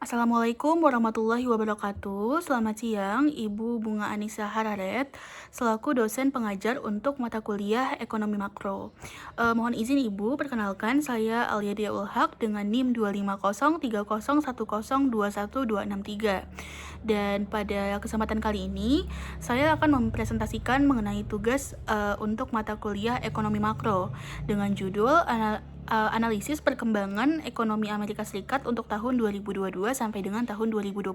Assalamualaikum warahmatullahi wabarakatuh. Selamat siang, Ibu Bunga Anissa Hararet, selaku dosen pengajar untuk mata kuliah Ekonomi Makro. Mohon izin Ibu, perkenalkan saya Alia Diaul Haq dengan NIM 2503010212663. Dan pada kesempatan kali ini, saya akan mempresentasikan mengenai tugas untuk mata kuliah Ekonomi Makro dengan judul analisis perkembangan ekonomi Amerika Serikat untuk tahun 2022 sampai dengan tahun 2024.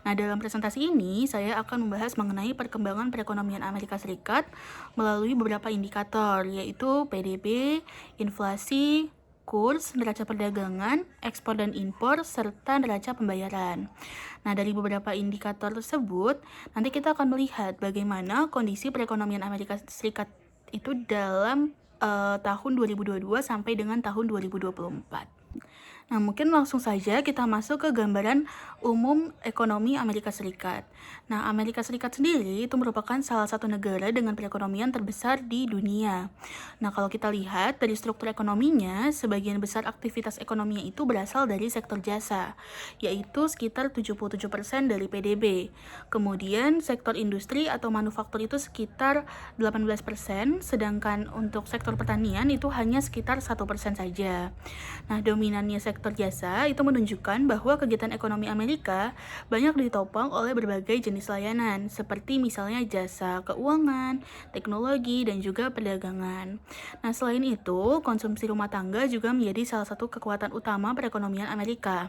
Nah, dalam presentasi ini saya akan membahas mengenai perkembangan perekonomian Amerika Serikat melalui beberapa indikator, yaitu PDB, inflasi, kurs, neraca perdagangan, ekspor dan impor, serta neraca pembayaran. Nah, dari beberapa indikator tersebut, nanti kita akan melihat bagaimana kondisi perekonomian Amerika Serikat itu dalam tahun 2022 sampai dengan tahun 2024. Nah, mungkin langsung saja kita masuk ke gambaran umum ekonomi Amerika Serikat. Nah, Amerika Serikat sendiri itu merupakan salah satu negara dengan perekonomian terbesar di dunia. Nah, kalau kita lihat dari struktur ekonominya, sebagian besar aktivitas ekonominya itu berasal dari sektor jasa, yaitu sekitar 77% dari PDB. Kemudian, sektor industri atau manufaktur itu sekitar 18%, sedangkan untuk sektor pertanian itu hanya sekitar 1% saja. Nah, dominannya sektor jasa itu menunjukkan bahwa kegiatan ekonomi Amerika banyak ditopang oleh berbagai jenis layanan, seperti misalnya jasa keuangan, teknologi, dan juga perdagangan. Nah, selain itu, konsumsi rumah tangga juga menjadi salah satu kekuatan utama perekonomian Amerika.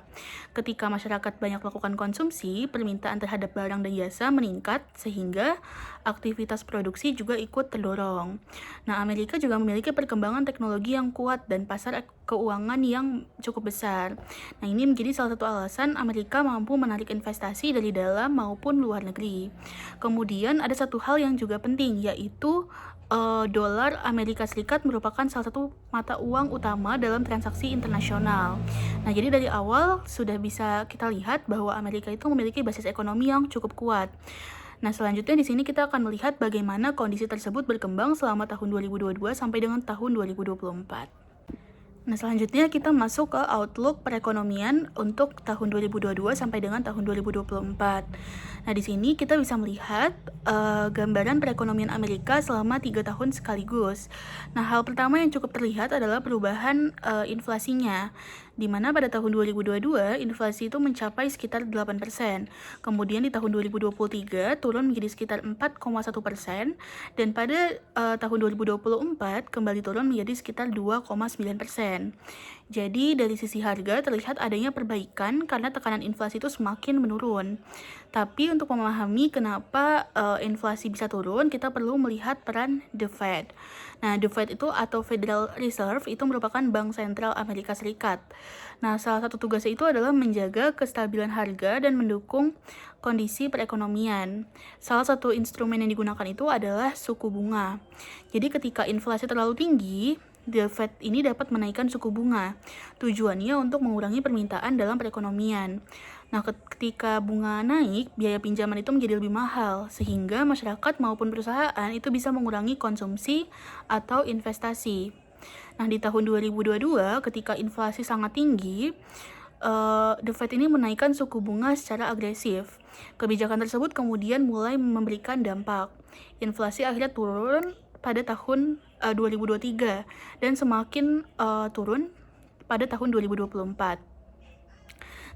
Ketika masyarakat banyak melakukan konsumsi, permintaan terhadap barang dan jasa meningkat, sehingga aktivitas produksi juga ikut terdorong. Nah, Amerika juga memiliki perkembangan teknologi yang kuat dan pasar keuangan yang cukup besar. Nah, ini menjadi salah satu alasan Amerika mampu menarik investasi dari dalam maupun luar negeri. Kemudian ada satu hal yang juga penting, yaitu dolar Amerika Serikat merupakan salah satu mata uang utama dalam transaksi internasional. Nah, jadi dari awal sudah bisa kita lihat bahwa Amerika itu memiliki basis ekonomi yang cukup kuat. Nah, selanjutnya di sini kita akan melihat bagaimana kondisi tersebut berkembang selama tahun 2022 sampai dengan tahun 2024. Nah, selanjutnya kita masuk ke outlook perekonomian untuk tahun 2022 sampai dengan tahun 2024. Nah, di sini kita bisa melihat gambaran perekonomian Amerika selama 3 tahun sekaligus. Nah, hal pertama yang cukup terlihat adalah perubahan inflasinya, di mana pada tahun 2022 inflasi itu mencapai sekitar 8%. Kemudian di tahun 2023 turun menjadi sekitar 4,1%, dan pada tahun 2024 kembali turun menjadi sekitar 2,9%. Jadi dari sisi harga terlihat adanya perbaikan karena tekanan inflasi itu semakin menurun. Tapi untuk memahami kenapa inflasi bisa turun, kita perlu melihat peran The Fed. Nah, The Fed itu atau Federal Reserve itu merupakan bank sentral Amerika Serikat. Nah, salah satu tugasnya itu adalah menjaga kestabilan harga dan mendukung kondisi perekonomian. Salah satu instrumen yang digunakan itu adalah suku bunga. Jadi ketika inflasi terlalu tinggi, The Fed ini dapat menaikkan suku bunga. Tujuannya untuk mengurangi permintaan dalam perekonomian. Nah, ketika bunga naik, biaya pinjaman itu menjadi lebih mahal, sehingga masyarakat maupun perusahaan itu bisa mengurangi konsumsi atau investasi. Nah, di tahun 2022, ketika inflasi sangat tinggi, The Fed ini menaikkan suku bunga secara agresif. Kebijakan tersebut kemudian mulai memberikan dampak. Inflasi akhirnya turun pada tahun 2023 dan semakin turun pada tahun 2024.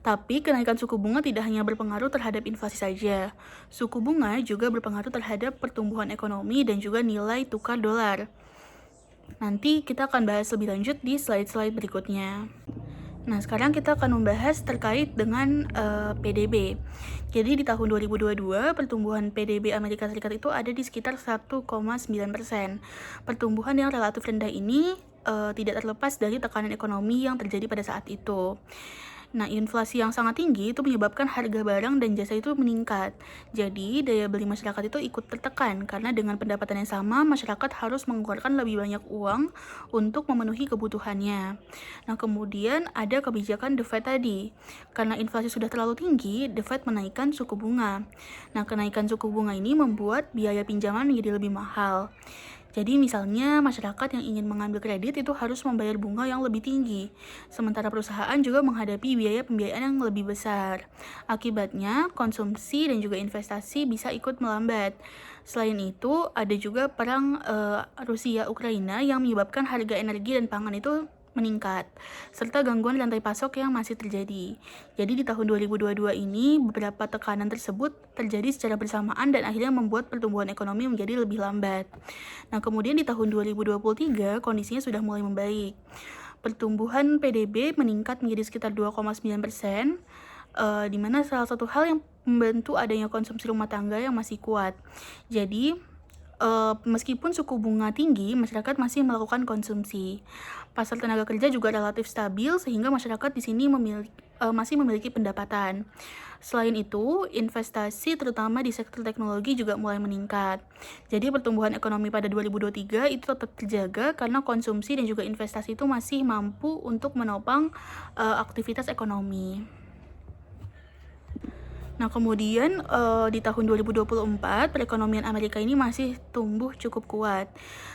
Tapi kenaikan suku bunga tidak hanya berpengaruh terhadap inflasi saja. Suku bunga juga berpengaruh terhadap pertumbuhan ekonomi dan juga nilai tukar dolar. Nanti kita akan bahas lebih lanjut di slide-slide berikutnya. Nah, sekarang kita akan membahas terkait dengan PDB. Jadi di tahun 2022, pertumbuhan PDB Amerika Serikat itu ada di sekitar 1,9%. Pertumbuhan yang relatif rendah ini tidak terlepas dari tekanan ekonomi yang terjadi pada saat itu. Nah, inflasi yang sangat tinggi itu menyebabkan harga barang dan jasa itu meningkat. Jadi, daya beli masyarakat itu ikut tertekan karena dengan pendapatan yang sama, masyarakat harus mengeluarkan lebih banyak uang untuk memenuhi kebutuhannya. Nah, kemudian ada kebijakan The Fed tadi. Karena inflasi sudah terlalu tinggi, The Fed menaikkan suku bunga. Nah, kenaikan suku bunga ini membuat biaya pinjaman menjadi lebih mahal. Jadi misalnya masyarakat yang ingin mengambil kredit itu harus membayar bunga yang lebih tinggi, sementara perusahaan juga menghadapi biaya pembiayaan yang lebih besar. Akibatnya, konsumsi dan juga investasi bisa ikut melambat. Selain itu, ada juga perang Rusia-Ukraina yang menyebabkan harga energi dan pangan itu meningkat, serta gangguan rantai pasok yang masih terjadi. Jadi di tahun 2022 ini, beberapa tekanan tersebut terjadi secara bersamaan dan akhirnya membuat pertumbuhan ekonomi menjadi lebih lambat. Nah, kemudian di tahun 2023, kondisinya sudah mulai membaik. Pertumbuhan PDB meningkat menjadi sekitar 2,9%, di mana salah satu hal yang membantu adanya konsumsi rumah tangga yang masih kuat. Jadi, meskipun suku bunga tinggi, masyarakat masih melakukan konsumsi. Pasar tenaga kerja juga relatif stabil sehingga masyarakat di sini masih memiliki pendapatan. Selain itu, investasi terutama di sektor teknologi juga mulai meningkat. Jadi pertumbuhan ekonomi pada 2023 itu tetap terjaga karena konsumsi dan juga investasi itu masih mampu untuk menopang aktivitas ekonomi. Nah, kemudian di tahun 2024, perekonomian Amerika ini masih tumbuh cukup kuat.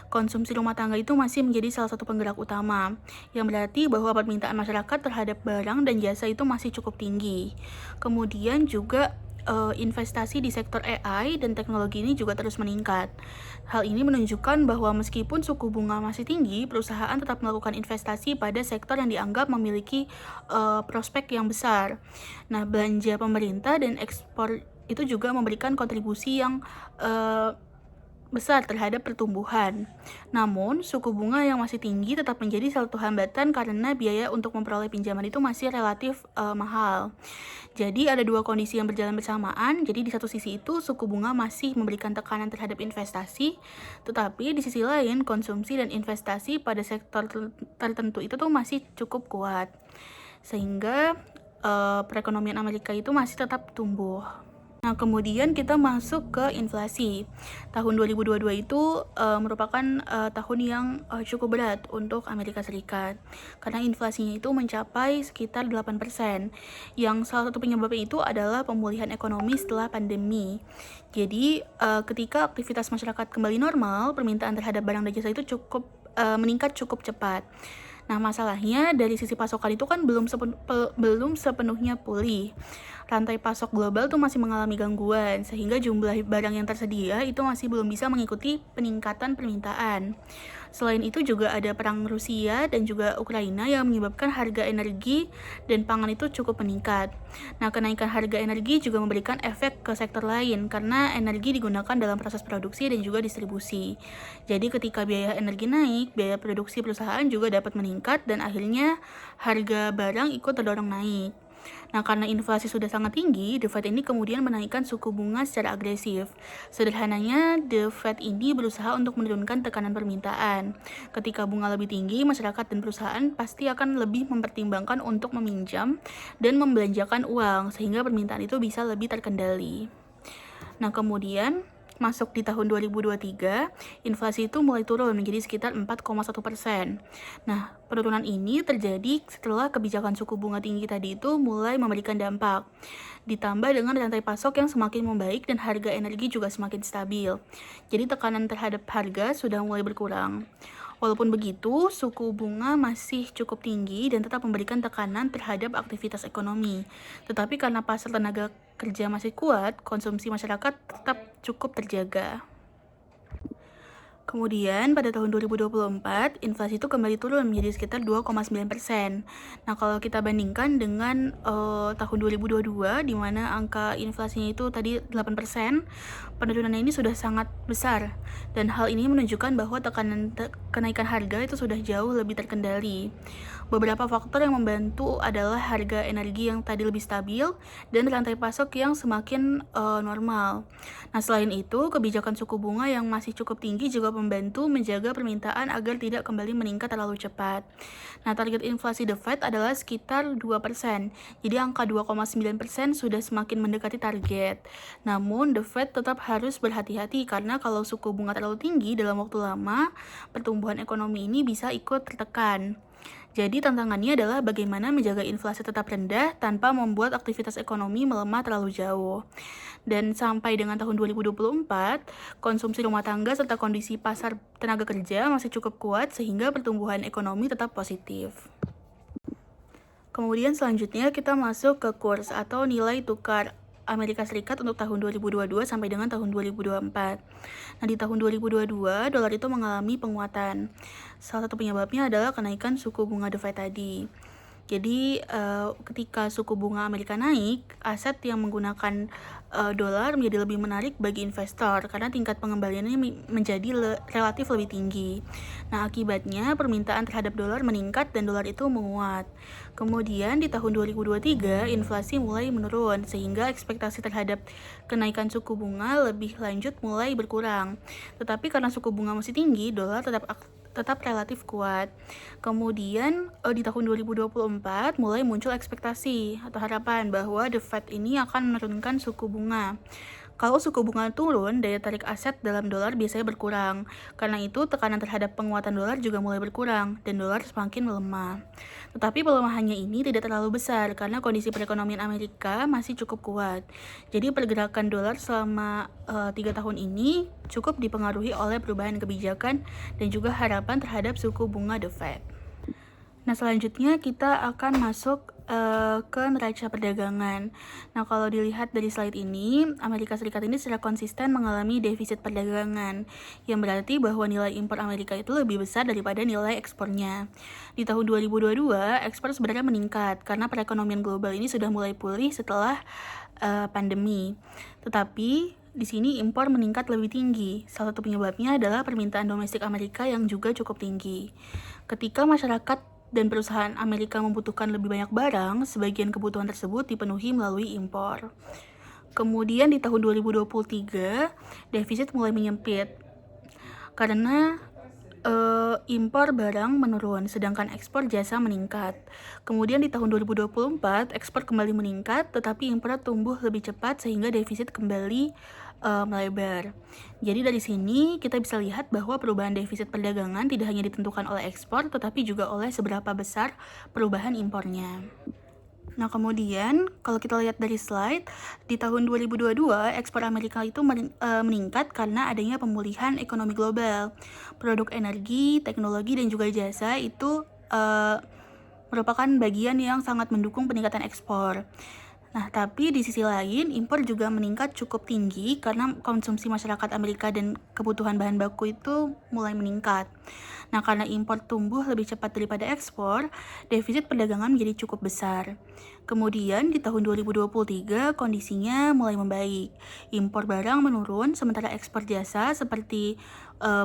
Konsumsi rumah tangga itu masih menjadi salah satu penggerak utama, yang berarti bahwa permintaan masyarakat terhadap barang dan jasa itu masih cukup tinggi. Kemudian juga investasi di sektor AI dan teknologi ini juga terus meningkat. Hal ini menunjukkan bahwa meskipun suku bunga masih tinggi, perusahaan tetap melakukan investasi pada sektor yang dianggap memiliki prospek yang besar. Nah, belanja pemerintah dan ekspor itu juga memberikan kontribusi yang besar terhadap pertumbuhan. Namun, suku bunga yang masih tinggi tetap menjadi salah satu hambatan karena biaya untuk memperoleh pinjaman itu masih relatif mahal. Jadi ada dua kondisi yang berjalan bersamaan. Jadi di satu sisi itu suku bunga masih memberikan tekanan terhadap investasi, tetapi di sisi lain konsumsi dan investasi pada sektor tertentu itu tuh masih cukup kuat. Sehingga perekonomian Amerika itu masih tetap tumbuh. Nah, kemudian kita masuk ke inflasi. Tahun 2022 itu merupakan tahun yang cukup berat untuk Amerika Serikat. Karena inflasinya itu mencapai sekitar 8%. Yang salah satu penyebabnya itu adalah pemulihan ekonomi setelah pandemi. Jadi, ketika aktivitas masyarakat kembali normal, permintaan terhadap barang dan jasa itu meningkat cukup cepat. Nah, masalahnya dari sisi pasokan itu kan belum sepenuhnya pulih. Rantai pasok global tuh masih mengalami gangguan, sehingga jumlah barang yang tersedia itu masih belum bisa mengikuti peningkatan permintaan. Selain itu juga ada perang Rusia dan juga Ukraina yang menyebabkan harga energi dan pangan itu cukup meningkat. Nah, kenaikan harga energi juga memberikan efek ke sektor lain karena energi digunakan dalam proses produksi dan juga distribusi. Jadi ketika biaya energi naik, biaya produksi perusahaan juga dapat meningkat dan akhirnya harga barang ikut terdorong naik. Nah, karena inflasi sudah sangat tinggi, The Fed ini kemudian menaikkan suku bunga secara agresif. Sederhananya, The Fed ini berusaha untuk menurunkan tekanan permintaan. Ketika bunga lebih tinggi, masyarakat dan perusahaan pasti akan lebih mempertimbangkan untuk meminjam dan membelanjakan uang, sehingga permintaan itu bisa lebih terkendali. Nah, kemudian masuk di tahun 2023, inflasi itu mulai turun menjadi sekitar 4,1%. Nah, penurunan ini terjadi setelah kebijakan suku bunga tinggi tadi itu mulai memberikan dampak. Ditambah dengan rantai pasok yang semakin membaik dan harga energi juga semakin stabil. Jadi tekanan terhadap harga sudah mulai berkurang. Walaupun begitu, suku bunga masih cukup tinggi dan tetap memberikan tekanan terhadap aktivitas ekonomi. Tetapi karena pasar tenaga kerja masih kuat, konsumsi masyarakat tetap cukup terjaga. Kemudian pada tahun 2024, inflasi itu kembali turun menjadi sekitar 2,9%. Nah, kalau kita bandingkan dengan tahun 2022, di mana angka inflasinya itu tadi 8%, penurunannya ini sudah sangat besar. Dan hal ini menunjukkan bahwa kenaikan harga itu sudah jauh lebih terkendali. Beberapa faktor yang membantu adalah harga energi yang tadi lebih stabil dan rantai pasok yang semakin normal. Nah, selain itu, kebijakan suku bunga yang masih cukup tinggi juga membantu menjaga permintaan agar tidak kembali meningkat terlalu cepat. Nah, target inflasi The Fed adalah sekitar 2%. Jadi angka 2,9% sudah semakin mendekati target. Namun, The Fed tetap harus berhati-hati karena kalau suku bunga terlalu tinggi dalam waktu lama, pertumbuhan ekonomi ini bisa ikut tertekan. Jadi tantangannya adalah bagaimana menjaga inflasi tetap rendah tanpa membuat aktivitas ekonomi melemah terlalu jauh. Dan sampai dengan tahun 2024, konsumsi rumah tangga serta kondisi pasar tenaga kerja masih cukup kuat sehingga pertumbuhan ekonomi tetap positif. Kemudian selanjutnya kita masuk ke kurs atau nilai tukar Amerika Serikat untuk tahun 2022 sampai dengan tahun 2024. Nah, di tahun 2022, dolar itu mengalami penguatan. Salah satu penyebabnya adalah kenaikan suku bunga The Fed tadi. Jadi, ketika suku bunga Amerika naik, aset yang menggunakan dolar menjadi lebih menarik bagi investor karena tingkat pengembaliannya menjadi relatif lebih tinggi. Nah, akibatnya permintaan terhadap dolar meningkat dan dolar itu menguat. Kemudian di tahun 2023, inflasi mulai menurun sehingga ekspektasi terhadap kenaikan suku bunga lebih lanjut mulai berkurang. Tetapi karena suku bunga masih tinggi, dolar tetap relatif kuat. Kemudian di tahun 2024 mulai muncul ekspektasi atau harapan bahwa The Fed ini akan menurunkan suku bunga. Kalau suku bunga turun, daya tarik aset dalam dolar biasanya berkurang. Karena itu, tekanan terhadap penguatan dolar juga mulai berkurang, dan dolar semakin melemah. Tetapi pelemahannya ini tidak terlalu besar, karena kondisi perekonomian Amerika masih cukup kuat. Jadi pergerakan dolar selama 3 tahun ini cukup dipengaruhi oleh perubahan kebijakan dan juga harapan terhadap suku bunga The Fed. Nah, selanjutnya kita akan masuk ke neraca perdagangan. Nah, kalau dilihat dari slide ini, Amerika Serikat ini secara konsisten mengalami defisit perdagangan, yang berarti bahwa nilai impor Amerika itu lebih besar daripada nilai ekspornya. Di tahun 2022, ekspor sebenarnya meningkat karena perekonomian global ini sudah mulai pulih setelah pandemi. Tetapi di sini impor meningkat lebih tinggi. Salah satu penyebabnya adalah permintaan domestik Amerika yang juga cukup tinggi. Ketika masyarakat dan perusahaan Amerika membutuhkan lebih banyak barang, sebagian kebutuhan tersebut dipenuhi melalui impor. Kemudian di tahun 2023, defisit mulai menyempit karena impor barang menurun, sedangkan ekspor jasa meningkat. Kemudian di tahun 2024, ekspor kembali meningkat, tetapi impor tumbuh lebih cepat sehingga defisit kembali melebar. Jadi dari sini kita bisa lihat bahwa perubahan defisit perdagangan tidak hanya ditentukan oleh ekspor, tetapi juga oleh seberapa besar perubahan impornya. Nah, kemudian kalau kita lihat dari slide, di tahun 2022 ekspor Amerika itu meningkat karena adanya pemulihan ekonomi global. Produk energi, teknologi, dan juga jasa itu merupakan bagian yang sangat mendukung peningkatan ekspor. Nah, tapi di sisi lain, impor juga meningkat cukup tinggi karena konsumsi masyarakat Amerika dan kebutuhan bahan baku itu mulai meningkat. Nah, karena impor tumbuh lebih cepat daripada ekspor, defisit perdagangan menjadi cukup besar. Kemudian di tahun 2023, kondisinya mulai membaik. Impor barang menurun, sementara ekspor jasa seperti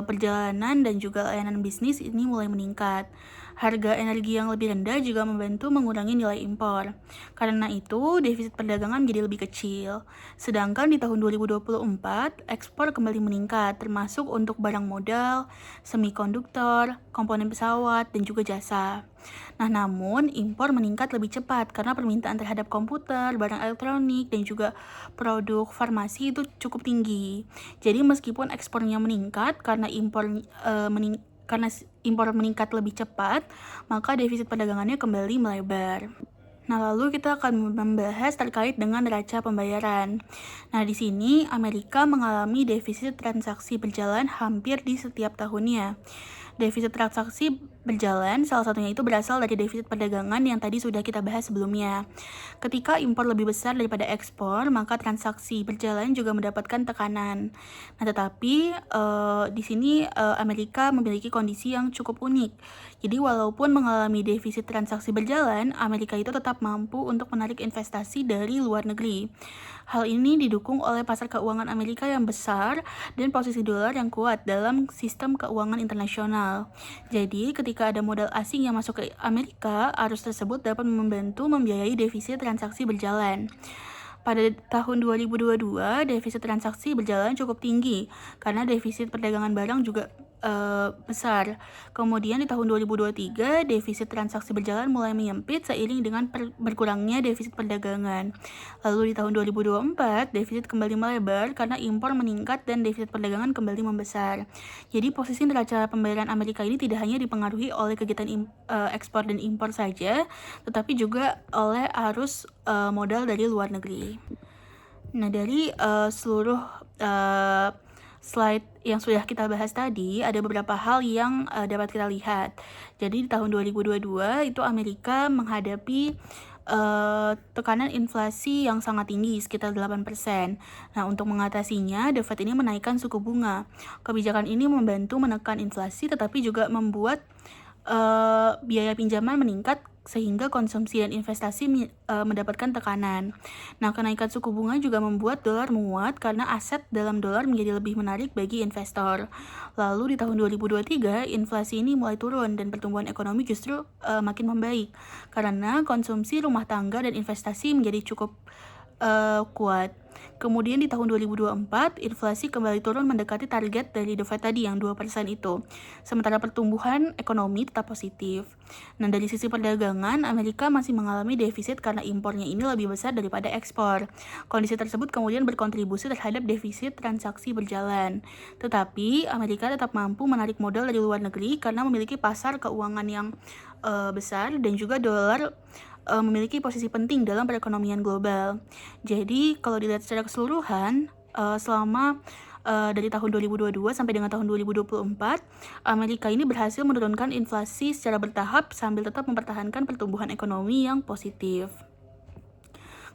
perjalanan dan juga layanan bisnis ini mulai meningkat. Harga energi yang lebih rendah juga membantu mengurangi nilai impor. Karena itu, defisit perdagangan menjadi lebih kecil. Sedangkan di tahun 2024, ekspor kembali meningkat, termasuk untuk barang modal, semikonduktor, komponen pesawat, dan juga jasa. Nah, namun impor meningkat lebih cepat karena permintaan terhadap komputer, barang elektronik, dan juga produk farmasi itu cukup tinggi. Jadi meskipun ekspornya meningkat karena impor meningkat lebih cepat, maka defisit perdagangannya kembali melebar. Nah, lalu kita akan membahas terkait dengan neraca pembayaran. Nah, di sini Amerika mengalami defisit transaksi berjalan hampir di setiap tahunnya. Defisit transaksi berjalan, salah satunya itu berasal dari defisit perdagangan yang tadi sudah kita bahas sebelumnya. Ketika impor lebih besar daripada ekspor, maka transaksi berjalan juga mendapatkan tekanan. Nah, tetapi di sini Amerika memiliki kondisi yang cukup unik. Jadi walaupun mengalami defisit transaksi berjalan, Amerika itu tetap mampu untuk menarik investasi dari luar negeri. Hal ini didukung oleh pasar keuangan Amerika yang besar dan posisi dolar yang kuat dalam sistem keuangan internasional. Jadi, ketika ada modal asing yang masuk ke Amerika, arus tersebut dapat membantu membiayai defisit transaksi berjalan. Pada tahun 2022, defisit transaksi berjalan cukup tinggi karena defisit perdagangan barang juga besar. Kemudian di tahun 2023, defisit transaksi berjalan mulai menyempit seiring dengan berkurangnya defisit perdagangan. Lalu di tahun 2024, defisit kembali melebar karena impor meningkat dan defisit perdagangan kembali membesar. Jadi posisi neraca pembayaran Amerika ini tidak hanya dipengaruhi oleh kegiatan ekspor dan impor saja, tetapi juga oleh arus modal dari luar negeri. Nah, dari seluruh slide yang sudah kita bahas tadi, ada beberapa hal yang dapat kita lihat. Jadi di tahun 2022 itu Amerika menghadapi tekanan inflasi yang sangat tinggi, sekitar 8%. Nah, untuk mengatasinya, The Fed ini menaikkan suku bunga. Kebijakan ini membantu menekan inflasi, tetapi juga membuat biaya pinjaman meningkat sehingga konsumsi dan investasi mendapatkan tekanan. Nah, kenaikan suku bunga juga membuat dolar menguat karena aset dalam dolar menjadi lebih menarik bagi investor. Lalu di tahun 2023, inflasi ini mulai turun dan pertumbuhan ekonomi justru makin membaik karena konsumsi rumah tangga dan investasi menjadi cukup kuat. Kemudian di tahun 2024, inflasi kembali turun mendekati target dari The Fed tadi yang 2% itu. Sementara pertumbuhan ekonomi tetap positif. Nah, dari sisi perdagangan, Amerika masih mengalami defisit karena impornya ini lebih besar daripada ekspor. Kondisi tersebut kemudian berkontribusi terhadap defisit transaksi berjalan. Tetapi, Amerika tetap mampu menarik modal dari luar negeri karena memiliki pasar keuangan yang besar dan juga dolar memiliki posisi penting dalam perekonomian global. Jadi kalau dilihat secara keseluruhan, selama dari tahun 2022 sampai dengan tahun 2024, Amerika ini berhasil menurunkan inflasi secara bertahap sambil tetap mempertahankan pertumbuhan ekonomi yang positif.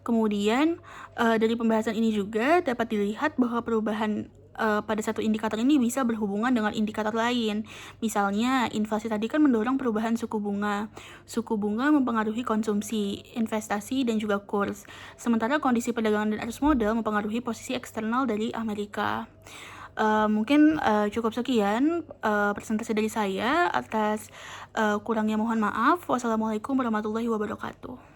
Kemudian dari pembahasan ini juga dapat dilihat bahwa perubahan pada satu indikator ini bisa berhubungan dengan indikator lain. Misalnya, inflasi tadi kan mendorong perubahan suku bunga. Suku bunga mempengaruhi konsumsi, investasi, dan juga kurs. Sementara kondisi perdagangan dan arus modal mempengaruhi posisi eksternal dari Amerika. Mungkin cukup sekian presentasi dari saya. Atas kurangnya mohon maaf. Wassalamualaikum warahmatullahi wabarakatuh.